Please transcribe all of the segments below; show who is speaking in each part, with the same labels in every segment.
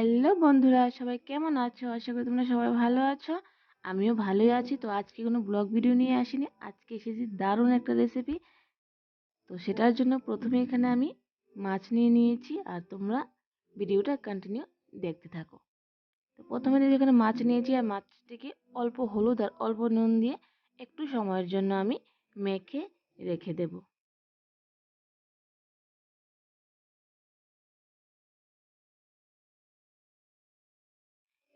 Speaker 1: Hello বন্ধুরা, সবাই কেমন আছো? আশা করি তোমরা সবাই ভালো আছো। আমিও ভালোই আছি। তো আজকে কোনো ব্লগ ভিডিও নিয়ে আসিনি, আজকে এসেছি দারুণ একটা রেসিপি। তো সেটার জন্য প্রথমে এখানে আমি মাছ নিয়ে নিয়েছি, আর তোমরা ভিডিওটা কন্টিনিউ দেখতে থাকো। তো প্রথমে এখানে মাছ নিয়েছি, আর মাছটিকে অল্প হলুদ আর অল্প নুন দিয়ে একটু সময়ের জন্য আমি মেখে রেখে দেবো।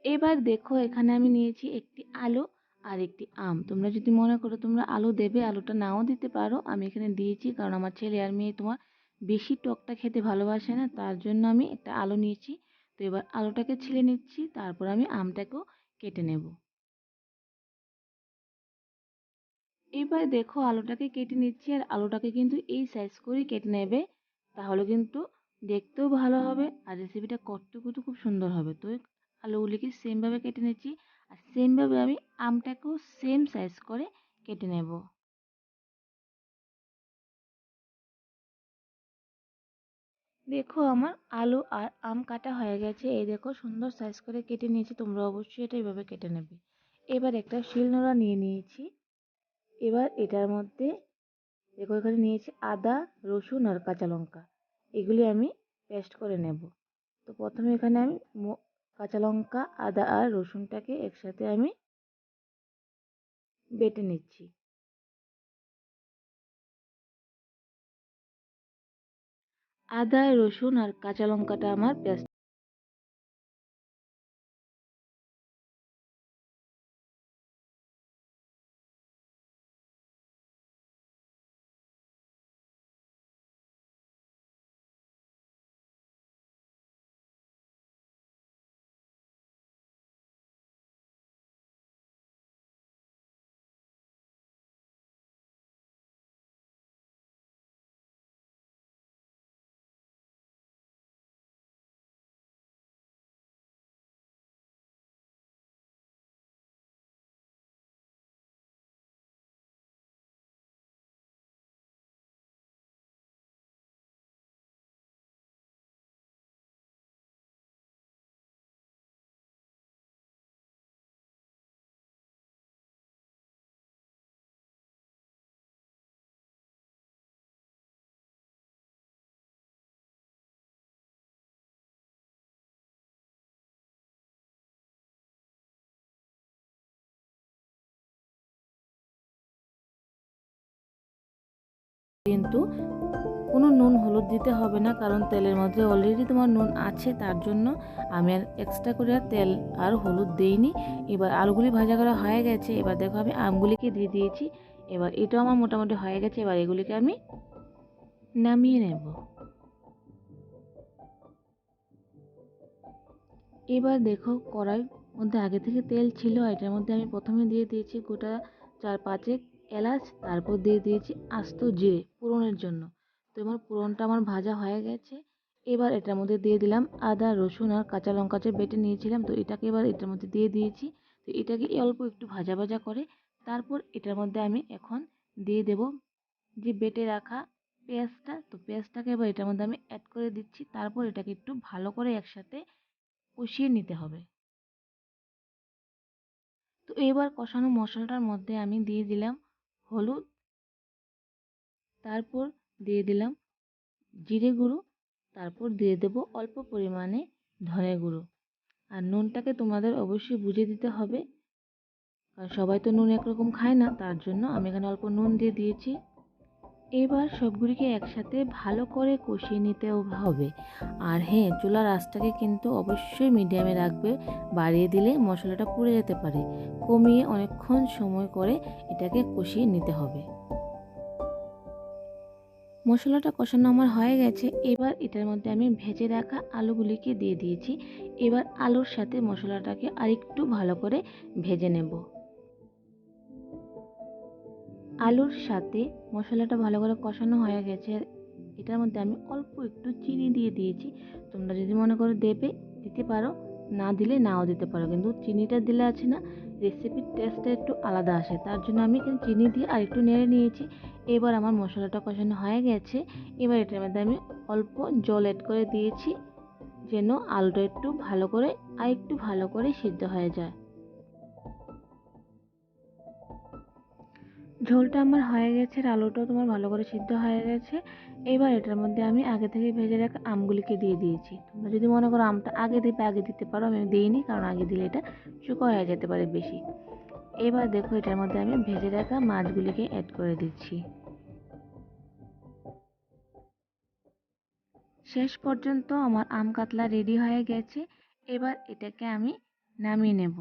Speaker 1: এবার দেখো, এখানে আমি নিয়েছি একটি আলু আর একটি আম। তোমরা যদি মনে করো তোমরা আলু দেবে, আলুটা নাও দিতে পারো। আমি এখানে দিয়েছি কারণ আমার ছেলে আর মেয়ে তোমার বেশি টকটা খেতে ভালোবাসে না, তার জন্য আমি একটা আলু নিয়েছি। তো এবার আলুটাকে ছিলে নিচ্ছি, তারপর আমি আমটাকেও কেটে নেব। এবার দেখো, আলুটাকে কেটে নিচ্ছি, আর আলুটাকে কিন্তু এই সাইজ করেই কেটে নেবে, তাহলে কিন্তু দেখতেও ভালো হবে আর রেসিপিটা করতেও কিন্তু খুব সুন্দর হবে। তো আলুগুলিকে সেম ভাবে কেটে নিচ্ছি, আর সেম ভাবে আমি আমটাকেও সেম সাইজ করে কেটে নেব। দেখো, আমার আলু আর আম কাটা হয়ে গেছে। এই দেখো, সুন্দর সাইজ করে কেটে নিয়েছি। তোমরা অবশ্যই এটা এইভাবে কেটে নেবে। এবার একটা শিলনোড়া নিয়ে নিয়েছি। এবার এটার মধ্যে দেখো, এখানে নিয়েছি আদা, রসুন আর কাঁচা লঙ্কা। এগুলি আমি পেস্ট করে নেব। তো প্রথমে এখানে আমি কাঁচা লঙ্কা, আদা আর রসুনটাকে একসাথে আমি বেটে নিচ্ছি। আদা, রসুন আর কাঁচা লঙ্কাটা আমার পেস্ট। কিন্তু কোনো নুন হলুদ দিতে হবে না, কারণ তেলের মধ্যে অলরেডি তোমার নুন আছে, তার জন্য আমি আর এক্সট্রা করে আর তেল আর হলুদ দেইনি। এবার আলুগুলি ভাজা করা হয়ে গেছে। এবার দেখো, আমি আমগুলিকে দিয়ে দিয়েছি। এবার এটাও আমার মোটামুটি হয়ে গেছে। এবার এগুলিকে আমি নামিয়ে নেব। এবার দেখো, কড়াই মধ্যে আগে থেকে তেল ছিল, এটার মধ্যে আমি প্রথমে দিয়ে দিয়েছি গোটা 4-5 এলাচ, তারপর দিয়ে দিয়েছি আস্ত জিরে ফোড়নের জন্য। তো আমার ফোড়নটা আমার ভাজা হয়ে গেছে। এবার এটার মধ্যে দিয়ে দিলাম আদা, রসুন আর কাঁচা লঙ্কা যে বেটে নিয়েছিলাম, তো এটাকে এবার এটার মধ্যে দিয়ে দিয়েছি। তো এটাকে অল্প একটু ভাজা ভাজা করে তারপর এটার মধ্যে আমি এখন দিয়ে দেব যে বেটে রাখা পেঁয়াজটা। তো পেঁয়াজটাকে এবার এটার মধ্যে আমি অ্যাড করে দিচ্ছি, তারপর এটাকে একটু ভালো করে একসাথে কষিয়ে নিতে হবে। তো এবার কষানো মশলাটার মধ্যে আমি দিয়ে দিলাম হলুদ, তারপর দিয়ে দিলাম জিরে গুঁড়ো, তারপর দিয়ে দেব অল্প পরিমাণে ধনে গুঁড়ো। আর নুনটাকে তোমাদের অবশ্যই বুঝে দিতে হবে, কারণ সবাই তো নুন একরকম খায় না, তার জন্য আমি এখানে অল্প নুন দিয়ে দিয়েছি। এবার সবগুলিকে একসাথে ভালো করে কষিয়ে নিতে হবে। আর হ্যাঁ, চুলার আঁচটাকে কিন্তু অবশ্যই মিডিয়ামে রাখবে, বাড়িয়ে দিলে মশলাটা পুড়ে যেতে পারে। কমিয়ে অনেকক্ষণ সময় করে এটাকে কষিয়ে নিতে হবে। মশলাটা কষানো আমার হয়ে গেছে। এবার এটার মধ্যে আমি ভেজে রাখা আলুগুলিকে দিয়ে দিয়েছি। এবার আলুর সাথে মশলাটাকে আরেকটু ভালো করে ভেজে নেব। আলুর সাথে মশলাটা ভালো করে কষানো হয়ে গেছে। এটার মধ্যে আমি অল্প একটু চিনি দিয়ে দিয়েছি। তোমরা যদি মনে করো দেবে, দিতে পারো, না দিলে নাও দিতে পারো, কিন্তু চিনিটা দিলে আছে না, রেসিপির টেস্টটা একটু আলাদা আসে, তার জন্য আমি এখানে চিনি দিয়ে আর একটু নেড়ে নিয়েছি। এবার আমার মশলাটা কষানো হয়ে গেছে। এবার এটার মধ্যে আমি অল্প জল অ্যাড করে দিয়েছি, যেন আলুটা একটু ভালো করে সিদ্ধ হয়ে যায়। ঝোলটা আমার হয়ে গেছে আর আলুটাও তোমার ভালো করে সিদ্ধ হয়ে গেছে। এবার এটার মধ্যে আমি আগে থেকে ভেজে রাখা আমগুলিকে দিয়ে দিয়েছি। তোমরা যদি মনে করো আমটা আগে দিতে পারো, আমি দিইনি, কারণ আগে দিলে এটা শুকনো হয়ে যেতে পারে বেশি। এবার দেখো এটার মধ্যে আমি ভেজে রাখা মাছগুলিকে অ্যাড করে দিচ্ছি। শেষ পর্যন্ত আমার আম কাতলা রেডি হয়ে গেছে। এবার এটাকে আমি নামিয়ে নেব।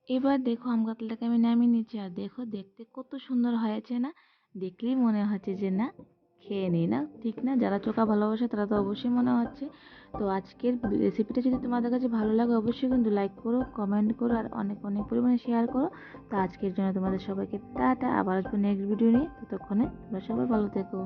Speaker 1: এবার দেখো আম কাতলাটাকে আমি নামিয়ে নিচ্ছি, আর দেখো দেখতে কত সুন্দর হয়েছে না? দেখলেই মনে হচ্ছে যে না, খেয়ে নিই না, ঠিক না? যারা চোখা ভালোবাসে তারা তো অবশ্যই মনে হচ্ছে। তো আজকের রেসিপিটা যদি তোমাদের কাছে ভালো লাগে অবশ্যই কিন্তু লাইক করো, কমেন্ট করো আর অনেক অনেক পরিমাণে শেয়ার করো। তো আজকের জন্য তোমাদের সবাইকে টাটা, আবার আসবো নেক্সট ভিডিও নিয়ে। ততক্ষণে তোমরা সবাই ভালো থেকো।